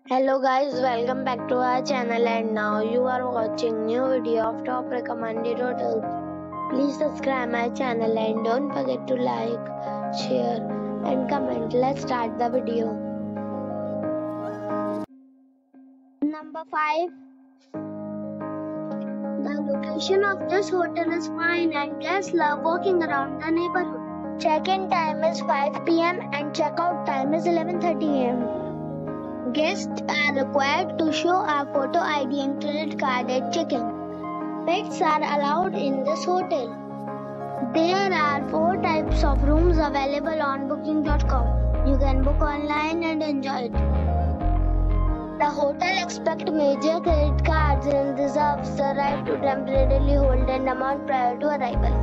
Hello guys, welcome back to our channel and now you are watching new video of top recommended hotels. Please subscribe my channel and don't forget to like, share and comment. Let's start the video. Number 5. The location of this hotel is fine and guests love walking around the neighborhood. Check-in time is 5 p.m. and check-out time is 11:30 a.m. Guests are required to show a photo ID and credit card at check-in. Pets are allowed in this hotel. There are 4 types of rooms available on booking.com. You can book online and enjoy it. The hotel accepts major credit cards and reserves the right to temporarily hold an amount prior to arrival.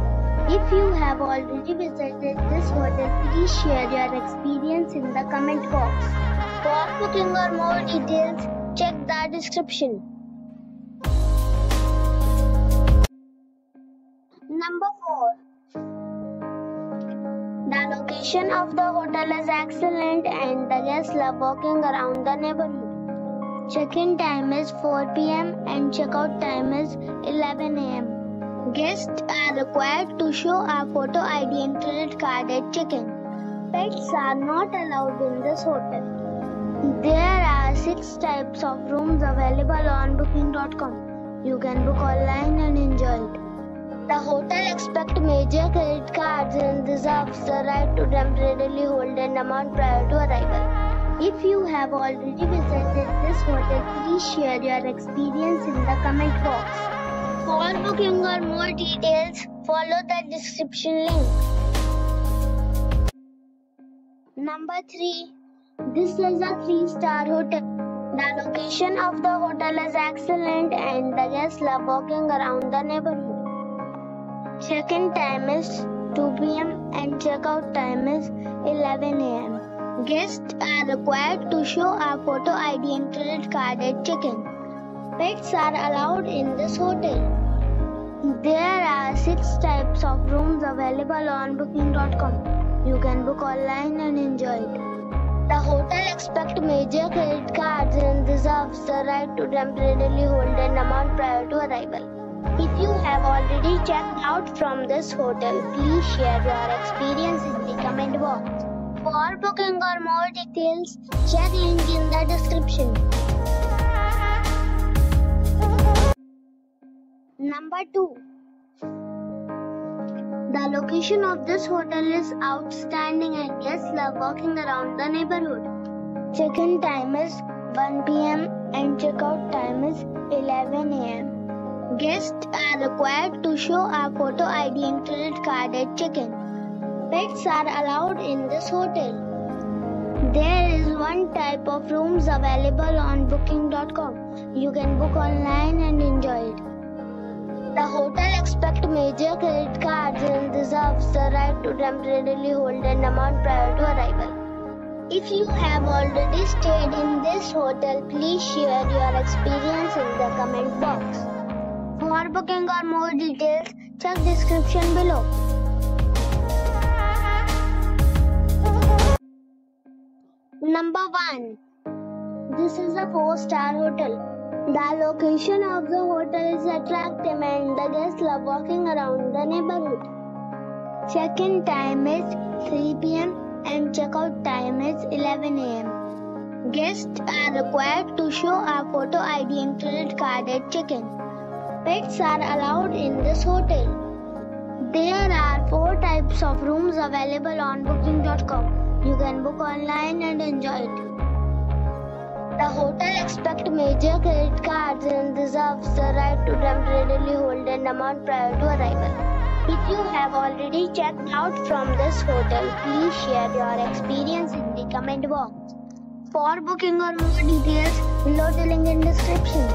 If you have already visited this hotel, please share your experience in the comment box. For booking or more details, check the description. Number 4. The location of the hotel is excellent and the guests love walking around the neighborhood. Check-in time is 4 p.m. and check-out time is 11 a.m. Guests are required to show a photo ID and credit card at check-in. Pets are not allowed in this hotel. There are 6 types of rooms available on booking.com. You can book online and enjoy it. The hotel accepts major credit cards and reserves the right to temporarily hold an amount prior to arrival. If you have already visited this hotel, please share your experience in the comment box. For booking or more details, follow the description link. Number 3. This is a 3-star hotel. The location of the hotel is excellent and the guests love walking around the neighborhood. Check-in time is 2 p.m. and check-out time is 11 a.m. Guests are required to show a photo ID and credit card at check-in. Pets are allowed in this hotel. There are 6 types of rooms available on booking.com. You can book online and enjoy it. The hotel accepts major credit cards and reserves the right to temporarily hold an amount prior to arrival. If you have already checked out from this hotel, please share your experience in the comment box. For booking or more details, check link in the description. Number 2. The location of this hotel is outstanding and guests love walking around the neighborhood. Check-in time is 1 p.m. and check-out time is 11 a.m. Guests are required to show a photo ID and credit card at check-in. Pets are allowed in this hotel. There is 1 type of rooms available on booking.com. You can book online and enjoy it. The hotel accepts major credit cards and reserves the right to temporarily hold an amount prior to arrival. If you have already stayed in this hotel, please share your experience in the comment box. For booking or more details, check description below. Number 1. This is a 4-star hotel. The location of the hotel is attractive and the guests love walking around the neighborhood. Check-in time is 3 p.m. and check-out time is 11 a.m. Guests are required to show a photo ID and credit card at check-in. Pets are allowed in this hotel. There are 4 types of rooms available on booking.com. You can book online and enjoy it. The hotel accepts major credit cards and reserves the right to temporarily hold an amount prior to arrival. If you have already checked out from this hotel, please share your experience in the comment box. For booking or more details, below the link in description.